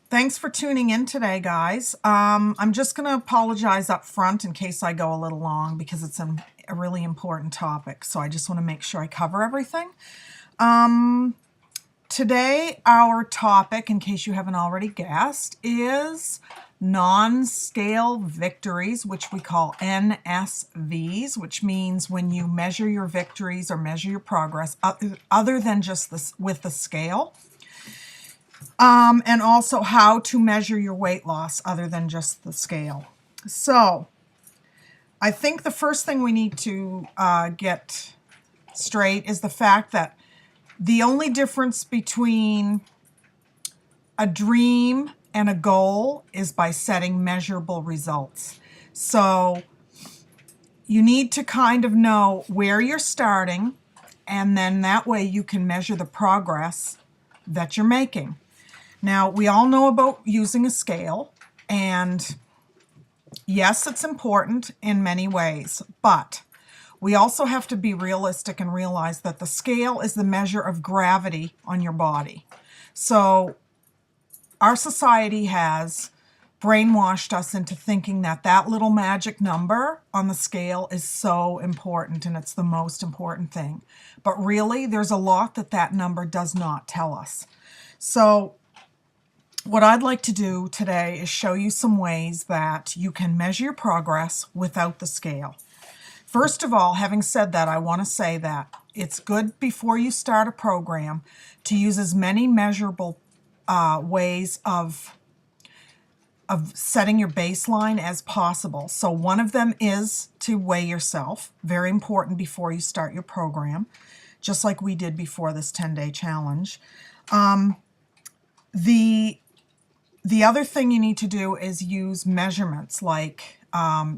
Thanks for tuning in today, guys. I'm just going to apologize up front in case I go a little long because it's a really important topic. So I just want to make sure I cover everything. Today, our topic, in case you haven't already guessed, is non-scale victories, which we call NSVs, which means when you measure your victories or measure your progress other than just this with the scale. And also how to measure your weight loss other than just the scale. So I think the first thing we need to get straight is the fact that the only difference between a dream and a goal is by setting measurable results. So you need to kind of know where you're starting, and then that way you can measure the progress that you're making. Now, we all know about using a scale, and yes, it's important in many ways, but we also have to be realistic and realize that the scale is the measure of gravity on your body. So our society has brainwashed us into thinking that that little magic number on the scale is so important and it's the most important thing. But really, there's a lot that that number does not tell us. So what I'd like to do today is show you some ways that you can measure your progress without the scale. First of all, having said that, I want to say that it's good before you start a program to use as many measurable ways of setting your baseline as possible. So one of them is to weigh yourself, very important before you start your program, just like we did before this 10-day challenge. The other thing you need to do is use measurements, like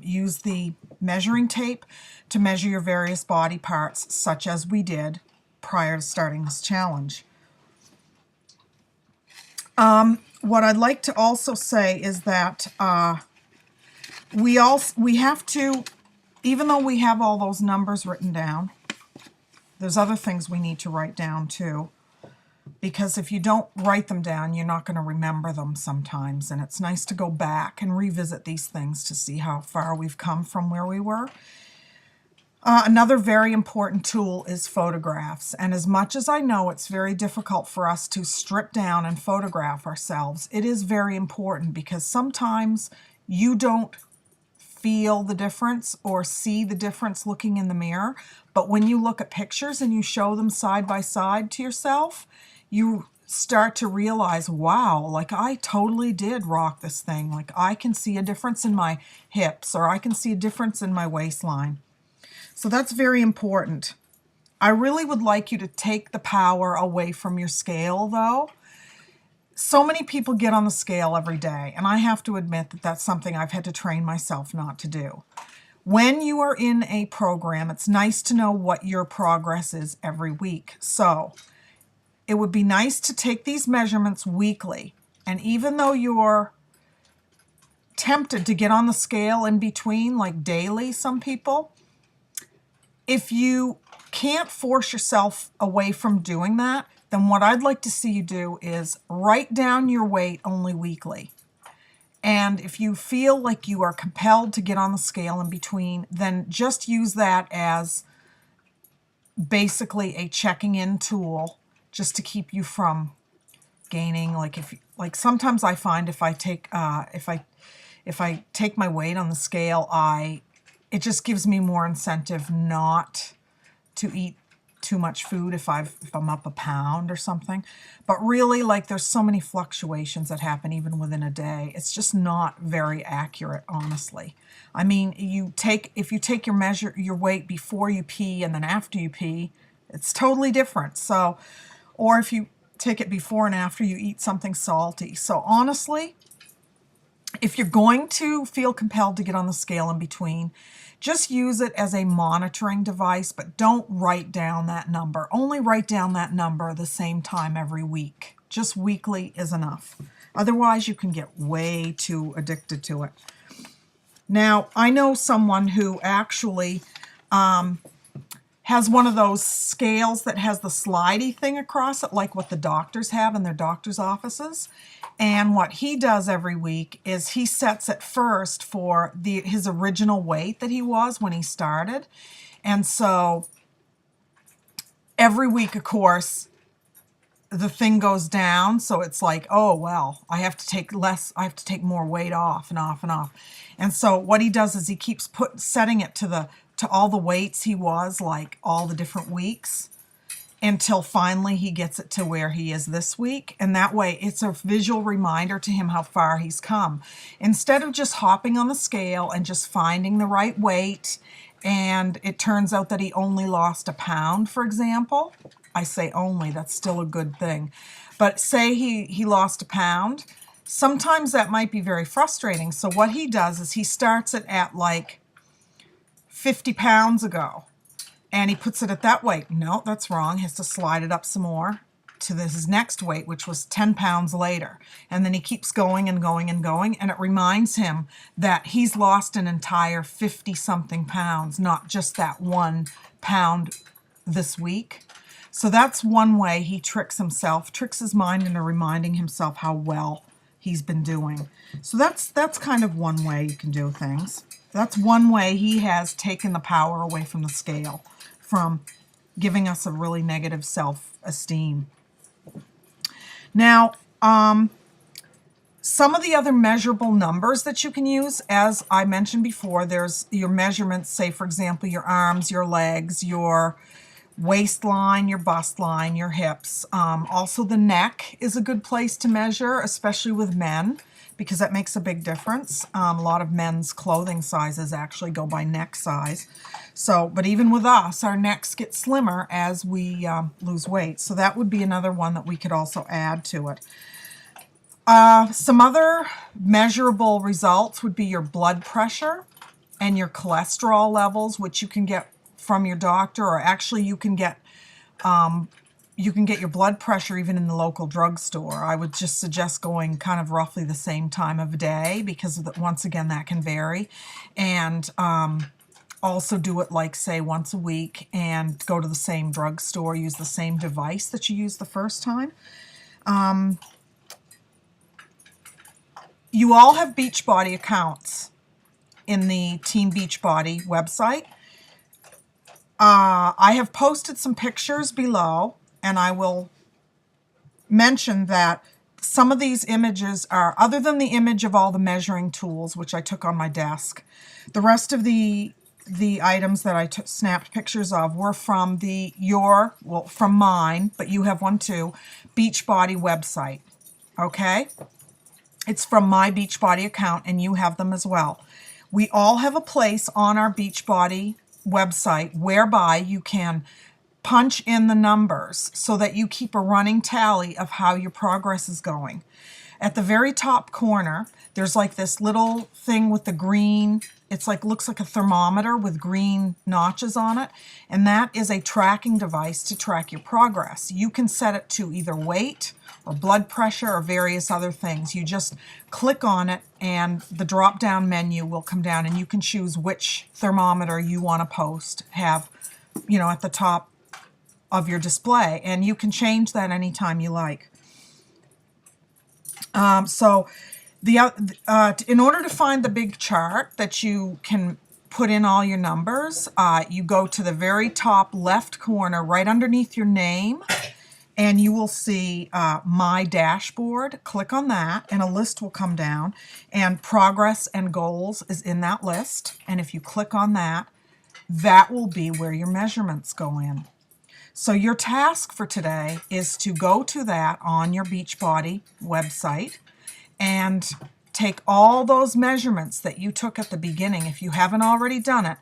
use the measuring tape to measure your various body parts, such as we did prior to starting this challenge. What I'd like to also say is that we have to, even though we have all those numbers written down, there's other things we need to write down too. Because if you don't write them down, you're not going to remember them sometimes. And it's nice to go back and revisit these things to see how far we've come from where we were. Another very important tool is photographs. And as much as I know it's very difficult for us to strip down and photograph ourselves, it is very important because sometimes you don't feel the difference or see the difference looking in the mirror. But when you look at pictures and you show them side by side to yourself, you start to realize, wow, like I totally did rock this thing. Like I can see a difference in my hips, or I can see a difference in my waistline. So that's very important. I really would like you to take the power away from your scale, though. So many people get on the scale every day, and I have to admit that that's something I've had to train myself not to do. When you are in a program, it's nice to know what your progress is every week. So it would be nice to take these measurements weekly. And even though you're tempted to get on the scale in between, like daily, some people, if you can't force yourself away from doing that, then what I'd like to see you do is write down your weight only weekly. And if you feel like you are compelled to get on the scale in between, then just use that as basically a checking in tool just to keep you from gaining. Like sometimes I find if I take my weight on the scale, it just gives me more incentive not to eat too much food if I'm up a pound or something. But really, like, there's so many fluctuations that happen even within a day. It's just not very accurate, honestly. I mean, if you take your weight before you pee and then after you pee, it's totally different. So, or if you take it before and after you eat something salty. So honestly, if you're going to feel compelled to get on the scale in between, just use it as a monitoring device, but don't write down that number. Only write down that number the same time every week. Just weekly is enough. Otherwise, you can get way too addicted to it. Now, I know someone who actually has one of those scales that has the slidey thing across it, like what the doctors have in their doctor's offices. And what he does every week is he sets it first for his original weight that he was when he started. And so every week, of course, the thing goes down. So it's like, oh, well, I have to take less, I have to take more weight off and off and off. And so what he does is he keeps setting it to all the weights he was, like all the different weeks, until finally he gets it to where he is this week. And that way it's a visual reminder to him how far he's come. Instead of just hopping on the scale and just finding the right weight, and it turns out that he only lost a pound, for example. I say only, that's still a good thing. But say he lost a pound, sometimes that might be very frustrating. So what he does is he starts it at like 50 pounds ago, and he puts it at that weight. No, that's wrong. He has to slide it up some more to his next weight, which was 10 pounds later. And then he keeps going and going and going, and it reminds him that he's lost an entire 50-something pounds, not just that 1 pound this week. So that's one way he tricks his mind into reminding himself how well he's been doing. So that's kind of one way you can do things. That's one way he has taken the power away from the scale, from giving us a really negative self-esteem. Now, some of the other measurable numbers that you can use, as I mentioned before, there's your measurements, say, for example, your arms, your legs, your waistline, your bust line, your hips. Also, the neck is a good place to measure, especially with men, because that makes a big difference. A lot of men's clothing sizes actually go by neck size. So, but even with us, our necks get slimmer as we lose weight. So that would be another one that we could also add to it. Some other measurable results would be your blood pressure and your cholesterol levels, which you can get from your doctor, or actually you can get your blood pressure even in the local drugstore. I would just suggest going kind of roughly the same time of day, because once again that can vary. And also do it, like, say, once a week, and go to the same drugstore, use the same device that you used the first time. You all have Beachbody accounts in the Team Beachbody website. I have posted some pictures below, and I will mention that some of these images are, other than the image of all the measuring tools, which I took on my desk, the rest of the items that I snapped pictures of were from from mine, but you have one too, Beachbody website, okay? It's from my Beachbody account, and you have them as well. We all have a place on our Beachbody website whereby you can punch in the numbers so that you keep a running tally of how your progress is going. At the very top corner, there's like this little thing with the green, it's like, looks like a thermometer with green notches on it, and that is a tracking device to track your progress. You can set it to either weight or blood pressure or various other things. You just click on it, and the drop-down menu will come down, and you can choose which thermometer you want to have, at the top of your display, and you can change that anytime you like. So in order to find the big chart that you can put in all your numbers, you go to the very top left corner right underneath your name, and you will see My Dashboard. Click on that, and a list will come down, and Progress and Goals is in that list. And if you click on that, that will be where your measurements go in. So your task for today is to go to that on your Beachbody website and take all those measurements that you took at the beginning. If you haven't already done it,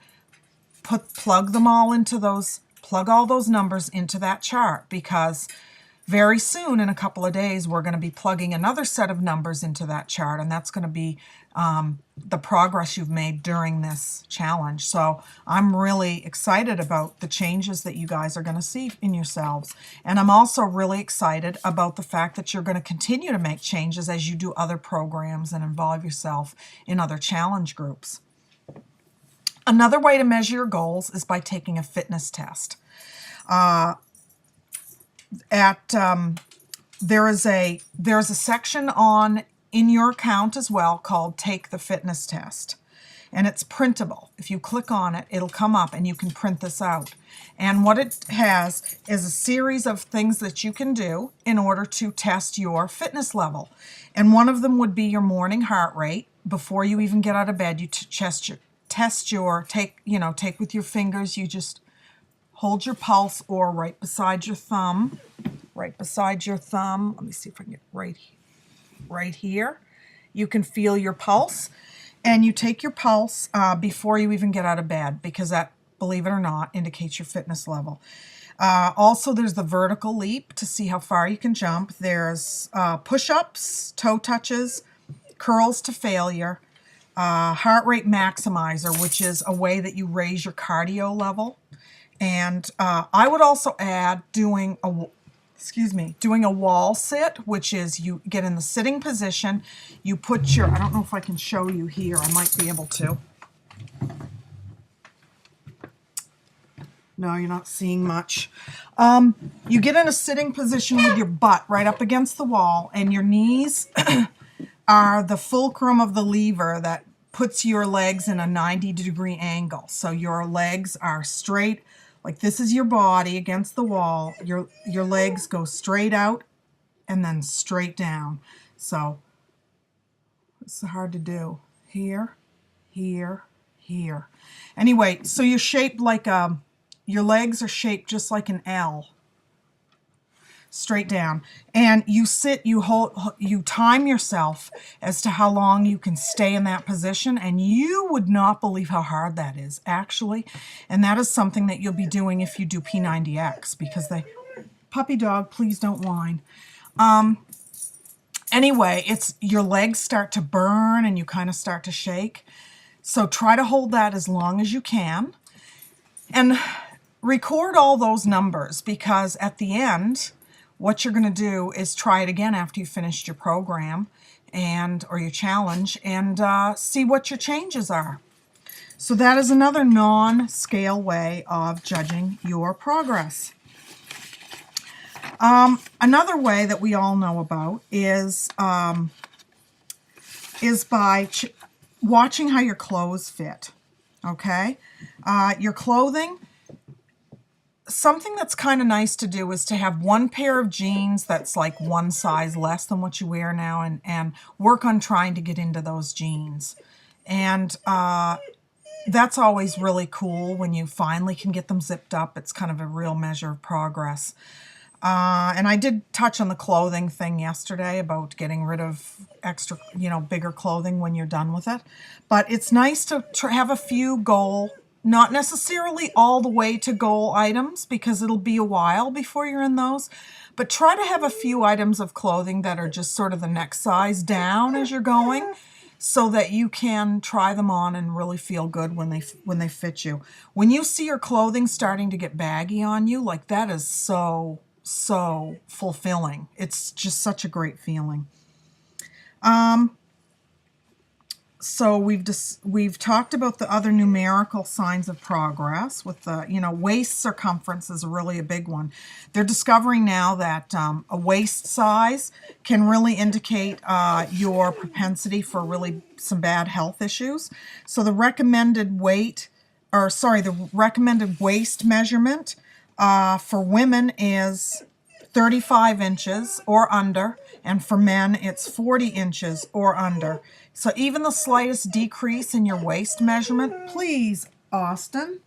plug all those numbers into that chart, because very soon, in a couple of days, we're going to be plugging another set of numbers into that chart, and that's going to be the progress you've made during this challenge. So I'm really excited about the changes that you guys are going to see in yourselves. And I'm also really excited about the fact that you're going to continue to make changes as you do other programs and involve yourself in other challenge groups. Another way to measure your goals is by taking a fitness test. There's a section in your account as well called Take the Fitness Test. And it's printable. If you click on it, it'll come up and you can print this out. And what it has is a series of things that you can do in order to test your fitness level. And one of them would be your morning heart rate. Before you even get out of bed, you take with your fingers, you just hold your pulse or right beside your thumb. Let me see if I can get right here. You can feel your pulse. And you take your pulse before you even get out of bed, because that, believe it or not, indicates your fitness level. Also, there's the vertical leap to see how far you can jump. There's push-ups, toe touches, curls to failure, heart rate maximizer, which is a way that you raise your cardio level. And I would also add doing a wall sit, which is you get in the sitting position, you put your, I don't know if I can show you here, I might be able to. No, you're not seeing much. You get in a sitting position with your butt right up against the wall, and your knees are the fulcrum of the lever that puts your legs in a 90-degree angle. So your legs are straight. Like this is your body against the wall. Your legs go straight out and then straight down. So it's hard to do. Here, here, here. Anyway, so you're shaped like your legs are shaped just like an L. Straight down. And you sit, you time yourself as to how long you can stay in that position, and you would not believe how hard that is, actually. And that is something that you'll be doing if you do P90X, because puppy dog, please don't whine. Anyway, your legs start to burn and you kind of start to shake. So try to hold that as long as you can. And record all those numbers, because at the end, what you're going to do is try it again after you finished your program or your challenge, and see what your changes are. So that is another non-scale way of judging your progress. Another way that we all know about is by watching how your clothes fit. Okay? Your clothing, something that's kind of nice to do is to have one pair of jeans that's like one size less than what you wear now, and work on trying to get into those jeans. And that's always really cool when you finally can get them zipped up. It's kind of a real measure of progress. And I did touch on the clothing thing yesterday about getting rid of extra, bigger clothing when you're done with it. But it's nice to have a few not necessarily all the way to goal items, because it'll be a while before you're in those, but try to have a few items of clothing that are just sort of the next size down as you're going, so that you can try them on and really feel good when they fit you. When you see your clothing starting to get baggy on you, like that is so fulfilling. It's just such a great feeling. So we've talked about the other numerical signs of progress with the, waist circumference is really a big one. They're discovering now that a waist size can really indicate your propensity for really some bad health issues. So the recommended waist measurement for women is 35 inches or under, and for men it's 40 inches or under. So even the slightest decrease in your waist measurement, please, Austin,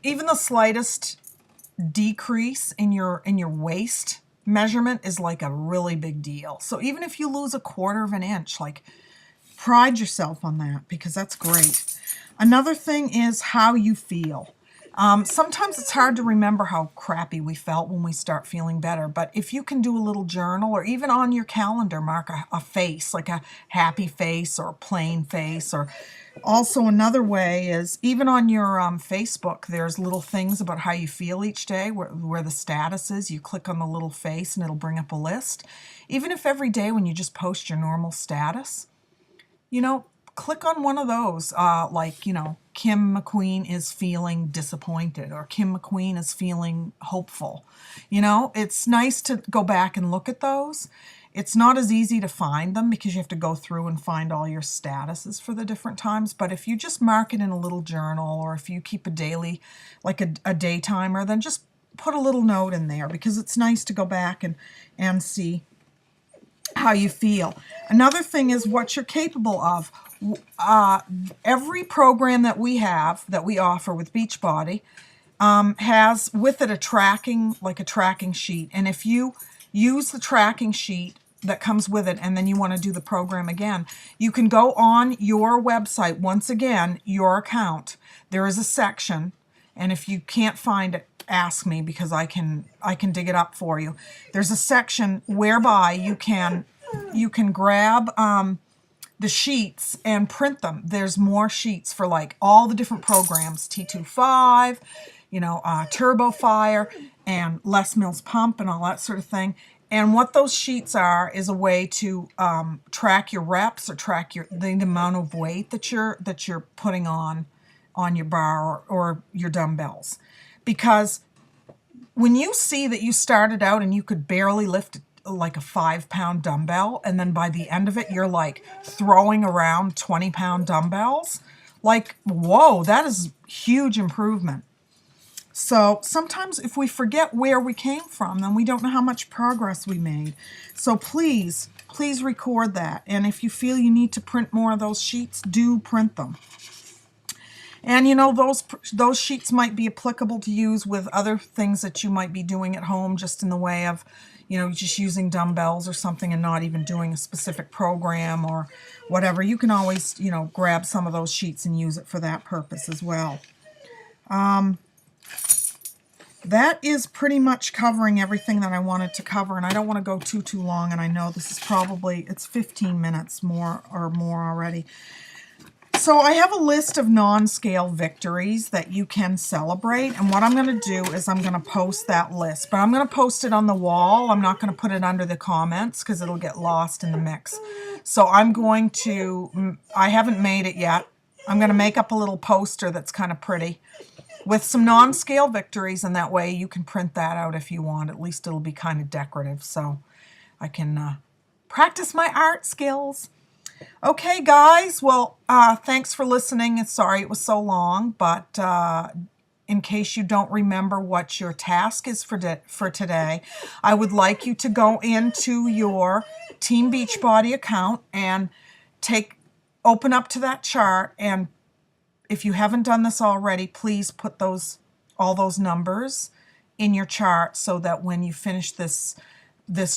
even the slightest decrease in your waist measurement is like a really big deal. So even if you lose a quarter of an inch, like, pride yourself on that, because that's great. Another thing is how you feel. Sometimes it's hard to remember how crappy we felt when we start feeling better, but if you can do a little journal, or even on your calendar, mark a face, like a happy face or a plain face. Or also another way is even on your Facebook, there's little things about how you feel each day, where the status is. You click on the little face and it'll bring up a list. Even if every day when you just post your normal status, click on one of those, like, you know, Kim McQueen is feeling disappointed, or Kim McQueen is feeling hopeful. You know, it's nice to go back and look at those. It's not as easy to find them because you have to go through and find all your statuses for the different times. But if you just mark it in a little journal, or if you keep a daily, like a day timer, then just put a little note in there, because it's nice to go back and see how you feel. Another thing is what you're capable of. Every program that we have, that we offer with Beachbody, has with it a tracking sheet. And if you use the tracking sheet that comes with it and then you want to do the program again, you can go on your website, once again, your account. There is a section, and if you can't find it, ask me, because I can dig it up for you. There's a section whereby you can grab the sheets and print them. There's more sheets for like all the different programs, T25, you know, Turbo Fire, and Les Mills Pump, and all that sort of thing. And what those sheets are is a way to track your reps, or track the amount of weight that you're putting on your bar or your dumbbells. Because when you see that you started out and you could barely lift like a 5-pound dumbbell, and then by the end of it you're like throwing around 20-pound dumbbells, like, whoa, that is huge improvement. So sometimes if we forget where we came from, then we don't know how much progress we made. So please record that. And if you feel you need to print more of those sheets, do print them. And you know, those sheets might be applicable to use with other things that you might be doing at home, just in the way of, you know, just using dumbbells or something and not even doing a specific program or whatever. You can always, you know, grab some of those sheets and use it for that purpose as well. That is pretty much covering everything that I wanted to cover, and I don't want to go too long, and I know this is probably, it's 15 minutes more already. So I have a list of non-scale victories that you can celebrate, and what I'm going to do is I'm going to post that list, but I'm going to post it on the wall. I'm not going to put it under the comments because it'll get lost in the mix. So I'm going to, I haven't made it yet, I'm going to make up a little poster that's kind of pretty with some non-scale victories, and that way you can print that out if you want. At least it'll be kind of decorative, so I can practice my art skills. Okay, guys, well, thanks for listening. And sorry it was so long, but in case you don't remember what your task is for today, I would like you to go into your Team Beachbody account and open up to that chart, and if you haven't done this already, please put all those numbers in your chart, so that when you finish this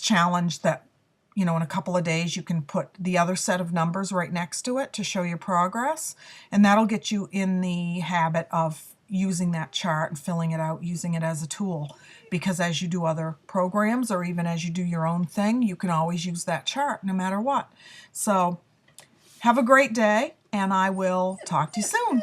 challenge, that, you know, in a couple of days you can put the other set of numbers right next to it to show your progress, and that'll get you in the habit of using that chart and filling it out, using it as a tool, because as you do other programs, or even as you do your own thing, you can always use that chart no matter what. So have a great day, and I will talk to you soon.